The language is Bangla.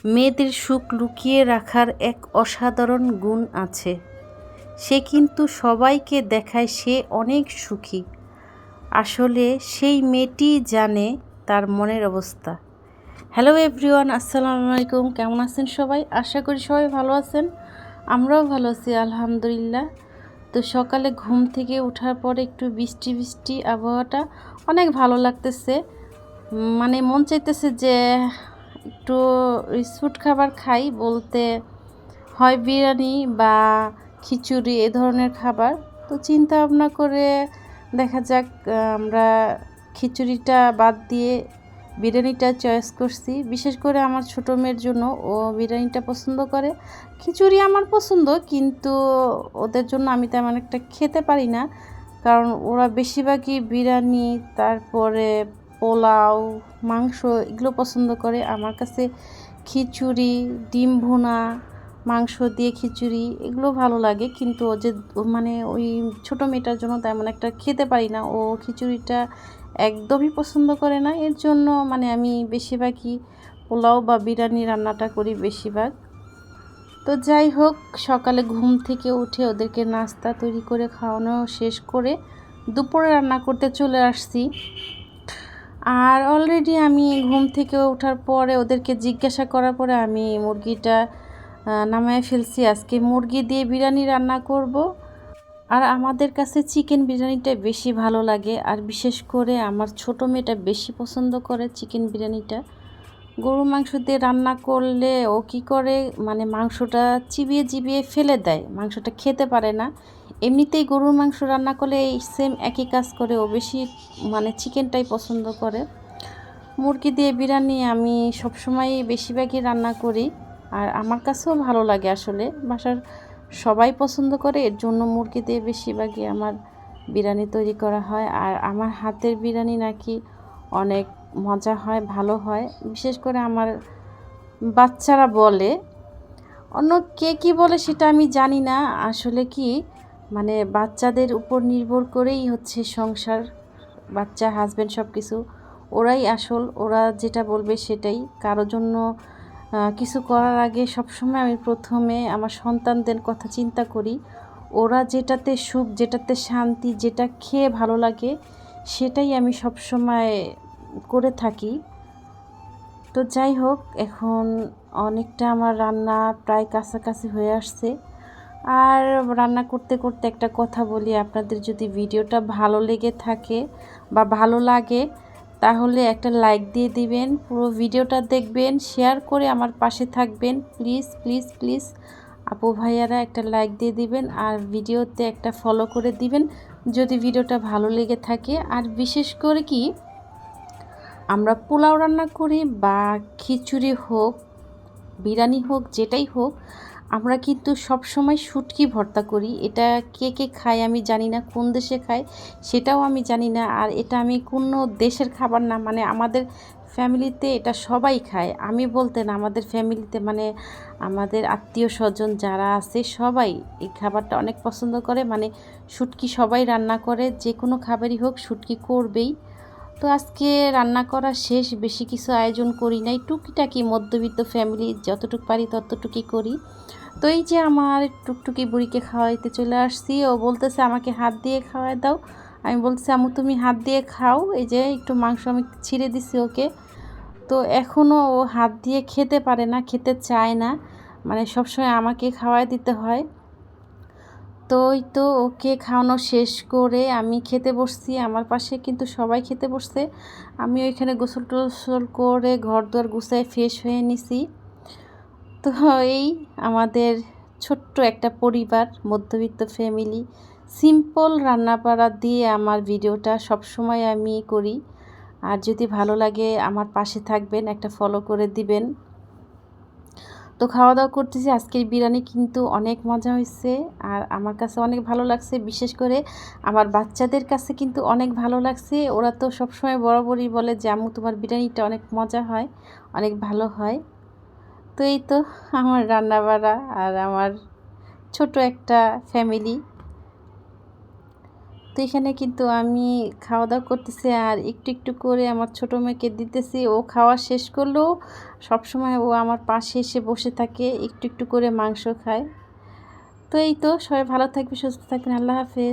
মেয়েদের সুখ লুকিয়ে রাখার এক অসাধারণ গুণ আছে। সে কিন্তু সবাইকে দেখায় সে অনেক সুখী। আসলে সেই মেয়েটিই জানে তার মনের অবস্থা। হ্যালো এভরিওয়ান, আসসালামু আলাইকুম। কেমন আছেন সবাই? আশা করি সবাই ভালো আছেন। আমরাও ভালো আছি আলহামদুলিল্লাহ। তো সকালে ঘুম থেকে ওঠার পরে একটু বৃষ্টি বৃষ্টি আবহাওয়াটা অনেক ভালো লাগতেছে। মানে মন চাইতেছে যে একটু রিসফুড খাবার খাই, বলতে হয় বিরিয়ানি বা খিচুড়ি এ ধরনের খাবার। তো চিন্তা ভাবনা করে দেখা যাক, আমরা খিচুড়িটা বাদ দিয়ে বিরিয়ানিটা চয়েস করছি। বিশেষ করে আমার ছোটো মেয়ের জন্য, ও বিরিয়ানিটা পছন্দ করে। খিচুড়ি আমার পছন্দ, কিন্তু ওদের জন্য আমি তেমন একটা খেতে পারি না, কারণ ওরা বেশিরভাগই বিরিয়ানি, তারপরে পোলাও, মাংস এগুলো পছন্দ করে। আমার কাছে খিচুড়ি, ডিম ভুনা, মাংস দিয়ে খিচুড়ি এগুলো ভালো লাগে, কিন্তু ও যে মানে ওই ছোটো মেয়েটার জন্য তেমন একটা খেতে পারি না। ও খিচুড়িটা একদমই পছন্দ করে না। এর জন্য মানে আমি বেশিরভাগই পোলাও বা বিরিয়ানি রান্নাটা করি বেশিরভাগ। তো যাই হোক, সকালে ঘুম থেকে উঠে ওদেরকে নাস্তা তৈরি করে খাওয়ানো শেষ করে দুপুরে রান্না করতে চলে আসছি। আর অলরেডি আমি ঘুম থেকে ওঠার পরে ওদেরকে জিজ্ঞাসা করার পরে আমি মুরগিটা নামায় ফেলছি। আজকে মুরগি দিয়ে বিরিয়ানি রান্না করব। আর আমাদের কাছে চিকেন বিরিয়ানিটা বেশি ভালো লাগে, আর বিশেষ করে আমার ছোটো মেয়েটা বেশি পছন্দ করে চিকেন বিরিয়ানিটা। গরু মাংস দিয়ে রান্না করলে ও কী করে, মানে মাংসটা চিবিয়ে চিবিয়ে ফেলে দেয়, মাংসটা খেতে পারে না। এমনিতেই গরুর মাংস রান্না করলে এই সেম একই কাজ করে, ও বেশি মানে চিকেনটাই পছন্দ করে। মুরগি দিয়ে বিরিয়ানি আমি সবসময় বেশিরভাগই রান্না করি, আর আমার কাছেও ভালো লাগে। আসলে বাসার সবাই পছন্দ করে, এর জন্য মুরগি দিয়ে বেশিরভাগই আমার বিরিয়ানি তৈরি করা হয়। আর আমার হাতের বিরিয়ানি নাকি অনেক মজা হয়, ভালো হয়। বিশেষ করে আমার বাচ্চারা বলে, অন্য কে কী বলে সেটা আমি জানি না। আসলে কি, মানে বাচ্চাদের উপর নির্ভর করেই হচ্ছে সংসার, বাচ্চা, হাজব্যান্ড সব কিছু ওরাই আসল। ওরা যেটা বলবে সেটাই। কারোর জন্য কিছু করার আগে সবসময় আমি প্রথমে আমার সন্তানদের কথা চিন্তা করি। ওরা যেটাতে সুখ, যেটাতে শান্তি, যেটা খেয়ে ভালো লাগে সেটাই আমি সবসময় করে থাকি। তো যাই হোক, এখন অনেকটা আমার রান্না প্রায় কাছাকাছি হয়ে আসছে। আর রান্না করতে করতে একটা কথা বলি, আপনাদের যদি ভিডিওটা ভালো লেগে থাকে বা ভালো লাগে তাহলে একটা লাইক দিয়ে দিবেন, পুরো ভিডিওটা দেখবেন, শেয়ার করে আমার পাশে থাকবেন। প্লিজ প্লিজ প্লিজ আপু ভাইয়ারা একটা লাইক দিয়ে দিবেন, আর ভিডিওতে একটা ফলো করে দিবেন যদি ভিডিওটা ভালো লেগে থাকে। আর বিশেষ করে কি, আমরা পোলাও রান্না করি বা খিচুড়ি হোক, বিরিয়ানি হোক, যেটাই হোক, আমরা কিন্তু সব সময় শুটকি ভর্তা করি। এটা কে কে খায় আমি জানি না, কোন দেশে খায় সেটাও আমি জানি না। আর এটা আমি কোনো দেশের খাবার না, মানে আমাদের ফ্যামিলিতে এটা সবাই খায়। আমি বলতে না, আমাদের ফ্যামিলিতে মানে আমাদের আত্মীয় স্বজন যারা আছে সবাই এই খাবারটা অনেক পছন্দ করে। মানে শুটকি সবাই রান্না করে, যে কোনো খাবারই হোক শুটকি করবেই। তো আজকে রান্না করা শেষ, বেশি কিছু আয়োজন করি নাই, টুকিটাকি মধ্যবিত্ত ফ্যামিলি যতটুকু পারি ততটুকুই করি। তো এই যে আমার টুকটুকি বুড়িকে খাওয়াইতে চলে আসছি, ও বলতেছে আমাকে হাত দিয়ে খাওয়াই দাও। আমি বলতেছি আম্মু তুমি হাত দিয়ে খাও, এই যে একটু মাংস আমি ছিঁড়ে দিছি ওকে। তো এখনও ও হাত দিয়ে খেতে পারে না, খেতে চায় না, মানে সবসময় আমাকে খাওয়াই দিতে হয়। তো ওই তো ওকে খাওয়ানো শেষ করে আমি খেতে বসছি। আমার পাশে কিন্তু সবাই খেতে বসছে। আমি ওইখানে গোসল টোসল করে ঘর দুয়ার গুছায় ফ্রেশ হয়ে নিছি। তো এই আমাদের ছোট্ট একটা পরিবার, মধ্যবিত্ত ফ্যামিলি, সিম্পল রান্নাবাড়া দিয়ে আমার ভিডিওটা সবসময় আমি করি। আর যদি ভালো লাগে আমার পাশে থাকবেন, একটা ফলো করে দিবেন। তো খাওয়া দাওয়া করতেছি। আজকের বিরিয়ানি কিন্তু অনেক মজা হয়েছে, আর আমার কাছে অনেক ভালো লাগছে। বিশেষ করে আমার বাচ্চাদের কাছে কিন্তু অনেক ভালো লাগছে। ওরা তো সবসময় বরাবরই বলে যে আম্মু তোমার বিরিয়ানিটা অনেক মজা হয়, অনেক ভালো হয়। তো এই তো আমার রান্নাবাড়া আর আমার ছোট একটা ফ্যামিলি। তো এখানে কিন্তু আমি খাওয়া দাওয়া করতেছি আর একটু একটু করে আমার ছোটো মেয়েকে দিতেছি। ও খাওয়া শেষ করলেও সবসময় ও আমার পাশে এসে বসে থাকে, একটু একটু করে মাংস খায়। তো এই তো, সবাই ভালো থাকবে, সুস্থ থাকবেন। আল্লাহ হাফেজ।